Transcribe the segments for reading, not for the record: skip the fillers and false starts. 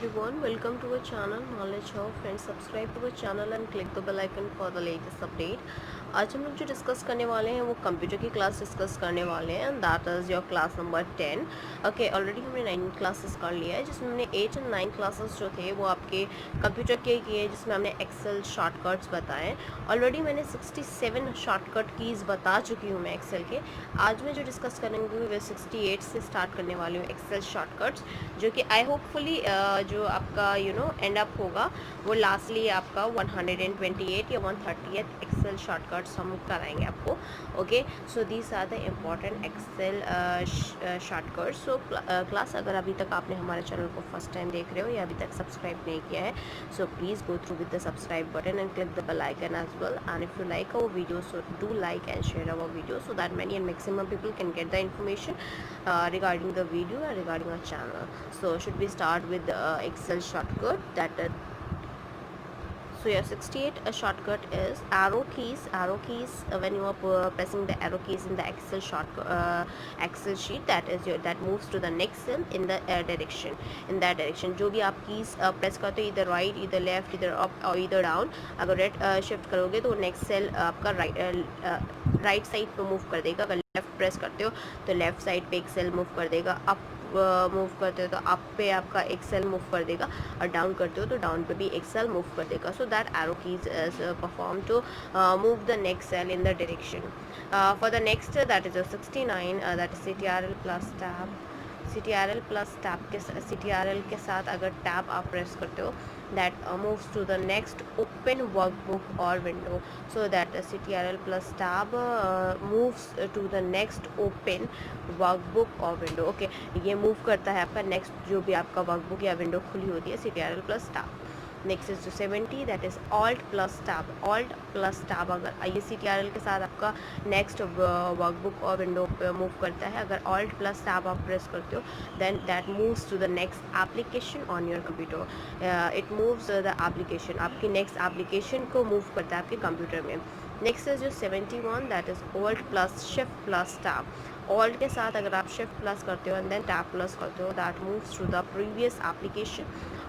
everyone, welcome to our channel Knowledge Hub. Friends, subscribe to our channel and click the bell icon for the latest update. आज हम लोग जो discuss करने वाले हैं वो कंप्यूटर की क्लास डिस्कस करने वाले हैं and that is your class number 10. Okay, already हमने 9 क्लासेस कर लिया है जिसमें हमने 8 एंड 9 क्लासेस जो थे वो आपके कंप्यूटर के किए जिसमें हमने एक्सेल शॉर्टकट्स बताए. ऑलरेडी मैंने 67 शॉर्टकट कीज़ बता चुकी हूँ मैं एक्सेल के. आज मैं जो डिस्कस करेंगे वो 68 से स्टार्ट करने वाली हूँ एक्सेल शॉर्टकट्स, जो कि आई होपफुली जो आपका एंड अप होगा वो लास्टली आपका 128 या 130 एक्सेल शॉर्टकट्स हम कराएंगे आपको. Okay, so these are the important Excel shortcuts. So class अगर अभी तक आपने हमारे चैनल को फर्स्ट टाइम देख रहे हो या अभी तक सब्सक्राइब नहीं किया है, so please go through with the subscribe button and click the bell icon as well. And if you like our video, so do like and share our video so that many and maximum people can get the information regarding the video and regarding our channel. So should we start with the Excel shortcut that so your 68 shortcut is arrow keys. When you are pressing the arrow keys in the Excel sheet, that is your that moves to the next cell in the direction. In that direction जो भी आप keys press करते हो, either right, either left, either up or either down, अगर red shift करोगे तो next cell आपका right side पे मूव कर देगा. अगर लेफ़्ट प्रेस करते हो तो लेफ़्ट साइड पे एक सेल मूव कर देगा. अप मूव करते हो तो अप पे आपका एक सेल मूव कर देगा, और डाउन करते हो तो डाउन पे भी एक सेल मूव कर देगा. So that arrow keys is perform to move the next cell in the direction. For the next that is 69, that is CTRL plus tab. CTRL plus tab के CTRL के साथ अगर tab आप press करते हो, that moves to the next open workbook or window. So that CTRL plus tab moves to the next open workbook or window. Okay, ये move करता है आपका next जो भी आपका workbook या window खुली होती है CTRL plus tab. Next is 70, that is alt plus tab. Alt plus tab अगर ये CTRL के साथ आपका नेक्स्ट वर्कबुक और विंडो पे मूव करता है. अगर ऑल्ट प्लस टैब आप प्रेस करते हो then that moves to the next application on your computer. It moves the application, आपकी नेक्स्ट एप्लीकेशन को मूव करता है आपके कंप्यूटर में. नेक्स्ट इज जो 71, that is alt plus shift plus tab. Alt के साथ अगर आप शिफ्ट प्लस करते हो एंड देन टैब प्लस करते हो, that moves to the previous application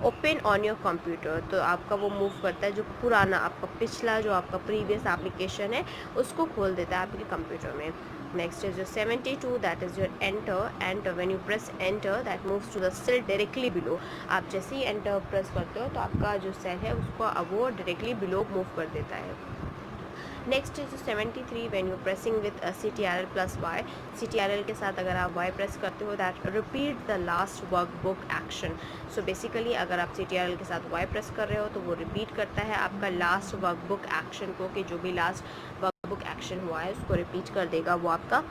open on your computer. तो आपका वो मूव करता है जो पुराना आपका पिछला जो आपका प्रीवियस एप्लीकेशन है उसको खोल देता है आपके कंप्यूटर में. Next is your 72, that is your enter. When you press enter that moves to the cell directly below. आप जैसे ही एंटर प्रेस करते हो तो आपका जो सेल है उसको अब वो डायरेक्टली बिलो मूव कर देता है. Next is 73, when you pressing with CTRL plus Y. CTRL के साथ अगर आप Y प्रेस करते हो that repeat the last workbook action. So basically अगर आप CTRL के साथ Y प्रेस कर रहे हो तो वो रिपीट करता है आपका लास्ट वर्कबुक एक्शन को, कि जो भी लास्ट वर्कबुक एक्शन हुआ है उसको रिपीट कर देगा वो आपका.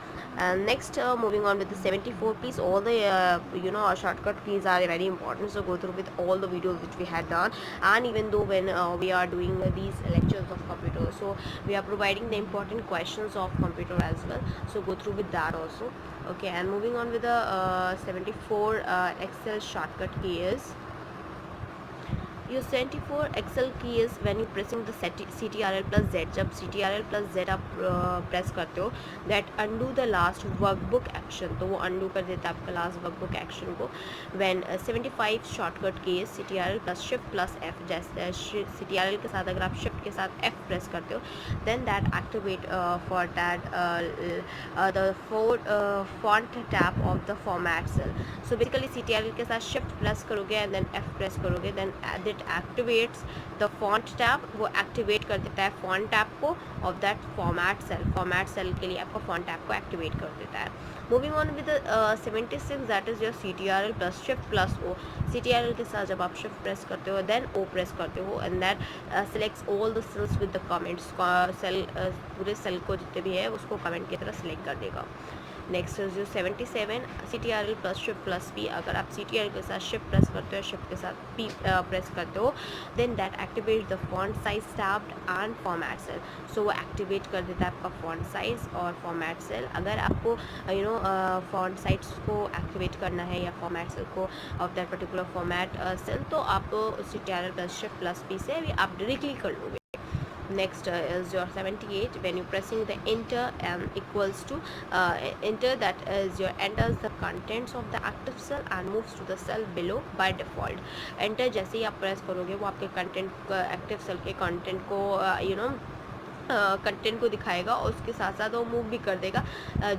Next moving on with 74, please all the shortcut keys are very important, so go through with all the videos which we had done. And even though when we are doing these lectures of computer, so we are providing the important questions of computer as well, so go through with that also. Okay, and moving on with the 74 Excel shortcut key is your 74 Excel key is when you pressing the CTRL plus Z. जब CTRL plus Z आप press करते हो that undo the last workbook action, तो वो undo कर देता है आपका last workbook action को. when 75 shortcut key is CTRL plus Shift plus F. जैसे CTRL के साथ अगर आप Shift के साथ F प्रेस करते हो then that activate for that the font tab of the format cell. so basically CTRL के साथ Shift प्लस करोगे and then F प्रेस करोगे then it activates the font tab. वो activate कर देता है font tab को of that format cell. format cell के लिए आपका font tab को activate कर देता है. moving on with the 76, that is your CTRL plus Shift plus O. CTRL के साथ जब आप Shift प्रेस करते हो then O प्रेस करते हो and that selects all the cells with the comments. cell पूरे सेल को जितने भी है उसको कमेंट की तरह सेलेक्ट कर देगा. नेक्स्ट इज जो 77, CTRL plus Shift plus P. अगर आप CTRL के साथ Shift प्रेस करते हो, Shift के साथ P प्रेस करते हो then that activate the font size tab and format cell. So वो एक्टिवेट कर देता है आपका फॉन्ट साइज और फॉर्मेट सेल. अगर आपको फॉन्ट साइज को एक्टिवेट करना है या फॉर्मेट सेल को of that particular format cell, तो आप CTRL plus Shift plus P से भी आप डायरेक्टली कर लोगे. Next is your 78. When you pressing the enter and equals to enter, that is your enters the contents of the active cell and moves to the cell below by default. Enter जैसे ही आप press करोगे वो आपके content active cell के content को content को दिखाएगा और उसके साथ साथ वो मूव भी कर देगा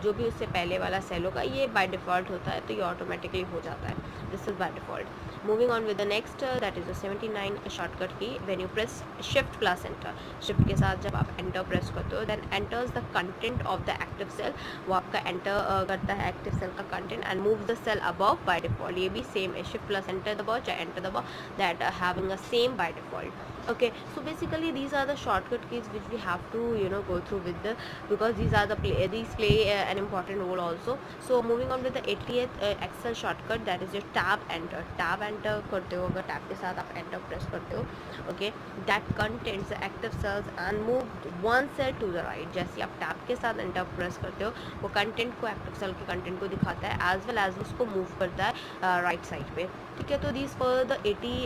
जो भी उससे पहले वाला सेल होगा। ये बाय डिफ़ॉल्ट होता है तो ये ऑटोमेटिकली हो जाता है, this is by default. Moving on with the next, that is the 79 shortcut key. When you press shift plus enter, shift के साथ जब आप एंटर प्रेस करते हो then enters the content of the active cell, वो आपका enter करता है एक्टिव सेल का content and move the cell above by default. ये भी सेम है, शिफ्ट प्लस एंटर दबाओ चाहे एंटर दबाओ, that having a same by default. Okay, so basically these are the shortcut keys which we have to go through with the, because these are the these play an important role also. So moving on with the 80th excel shortcut, that is your tab enter। tab enter करते हो, अगर tab के साथ आप enter press करते हो, okay, that contains the active cells and move one cell to the right। जैसे आप tab के साथ enter press करते हो वो content को, active cell के content को दिखाता है as well as उसको move करता है right side पे, ठीक है। तो these were the 80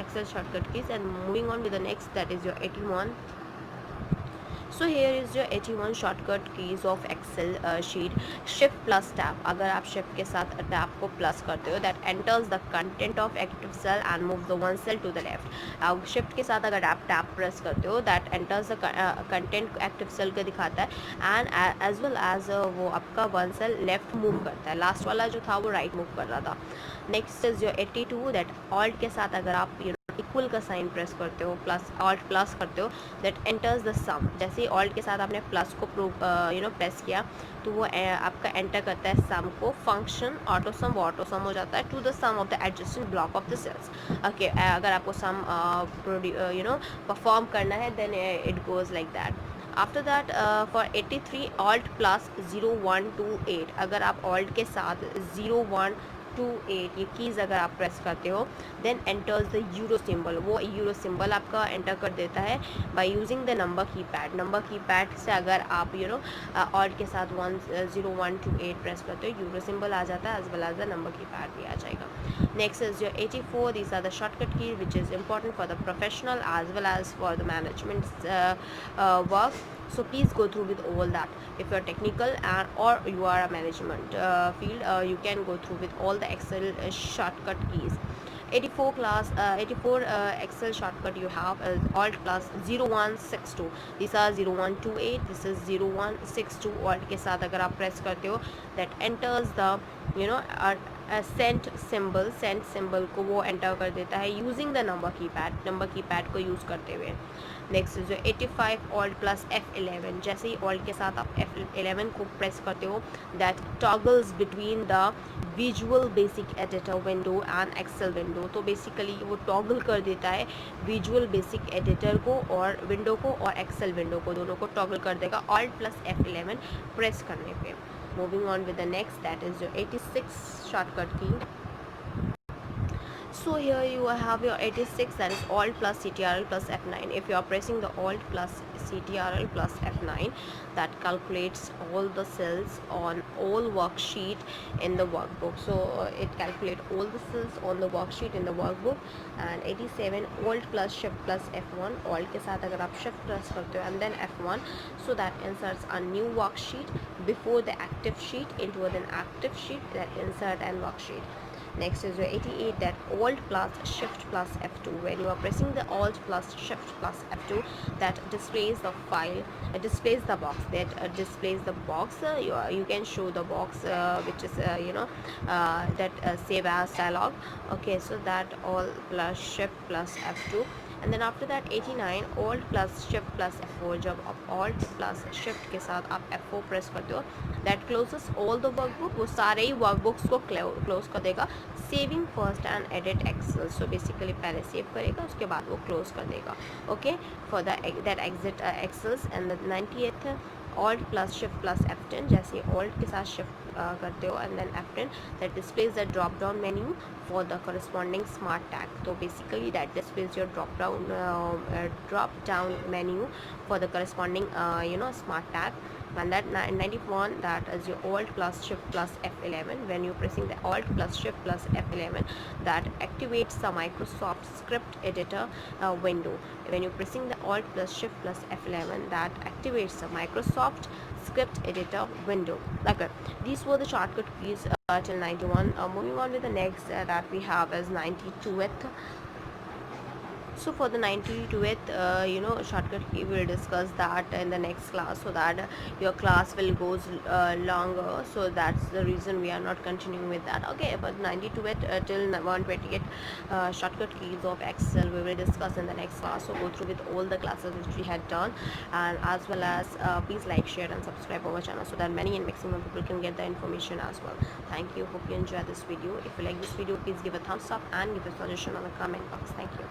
excel shortcut keys and moving on with the next, that is your 81। So here is your 81 shortcut keys of Excel sheet. Shift plus tab, अगर आप shift के साथ टैब को plus करते हो that enters the content of active cell and move the one cell to the left. अब shift के साथ अगर आप टैब प्रेस करते हो that enters the content active cell का दिखाता है एंड एज वेल एज वो आपका वन सेल लेफ्ट मूव करता है। लास्ट वाला जो था वो राइट मूव कर रहा था। Next is your 82 that alt के साथ अगर आप इक्वल का साइन प्रेस करते हो, प्लस ऑल्ट प्लस करते हो, दैट एंटर्स द सम। जैसे ही ऑल्ट के साथ आपने प्लस को प्रेस किया तो वो आपका एंटर करता है सम को। फंक्शन ऑटो सम हो जाता है to the sum of the adjacent block of the cells. Okay, अगर आपको सम परफॉर्म करना है then it goes like that. After that for 83 alt plus 0128, अगर आप ऑल्ट के साथ 0128 ये कीज़ अगर आप प्रेस करते हो then enters the euro symbol. वो यूरो सिंबल आपका एंटर कर देता है by using the number keypad. Number keypad से अगर आप ऑल्ट के साथ 10128 प्रेस करते हो यूरो सिंबल आ जाता है as well as the number keypad भी आ जाएगा। Next is your 84। These are the shortcut key which is important for the professional as well as for the management work, so please go through with all that। if you're technical and or you are a management field, you can go through with all the excel shortcut keys। 84 excel shortcut you have is alt plus 0162। these are 0128, this is 0162। alt के साथ अगर आप press करते हो that enters the cent symbol को वो enter कर देता है यूजिंग द नंबर कीपैड को यूज़ करते हुए। नेक्स्ट जो 85 ऑल्ट प्लस F11, जैसे ही ऑल्ट के साथ आप F11 को प्रेस करते हो that toggles between the visual basic editor window and Excel window. तो बेसिकली वो टॉगल कर देता है विजुअल बेसिक एडिटर को और विंडो को और एक्सेल विंडो को, दोनों को टॉगल कर देगा ऑल्ट प्लस F11 प्रेस करने पे। Moving on with the next, that is your 86 shortcut key। So here you have your 86, that is alt plus CTRL plus F9। if you are pressing the alt plus CTRL plus F9, that calculates all the cells on all worksheet in the workbook। so it calculates all the cells on the worksheet in the workbook। and 87 alt plus shift plus F1, alt के साथ अगर आप shift press करते हो and then F1, so that inserts a new worksheet before the active sheet into an active sheet, that insert and worksheet। Next is your 88, that alt plus shift plus F2। when you are pressing the alt plus shift plus F2, that displays the file, displays the box, that displays the box। you can show the box which is that save as dialog। okay, so that alt plus shift plus F2। and then after that 89 alt plus shift plus F4, जब आप alt plus shift के साथ आप F4 press करते हो that closes all the workbook, वो सारे ही workbooks को क्लोज कर देगा। Saving first and edit Excel, so basically पहले सेव करेगा उसके बाद वो क्लोज कर देगा। Okay, for that exit Excels. And 98th alt plus shift plus F10, जैसे ऑल्ट के साथ शिफ्ट करते हो and then F10, that displays the drop down menu for the corresponding smart tag. तो basically that displays your drop down menu for the corresponding smart tag। And that 91, that is your Alt plus Shift plus F11. When you're pressing the Alt plus Shift plus F11, that activates the Microsoft Script Editor window. When you're pressing the Alt plus Shift plus F11, that activates the Microsoft Script Editor window. Okay, these were the shortcut keys till 91. Moving on with the next that we have is 92th. So for the 92th shortcut key, we'll discuss that in the next class, so that your class will goes longer, so that's the reason we are not continuing with that. Okay, but 92th till 128 shortcut keys of Excel we will discuss in the next class. So go through with all the classes which we had done, and as well as please like, share and subscribe our channel, so that many and maximum people can get the information as well. Thank you, hope you enjoy this video. If you like this video, please give a thumbs up and give a suggestion on the comment box. Thank you.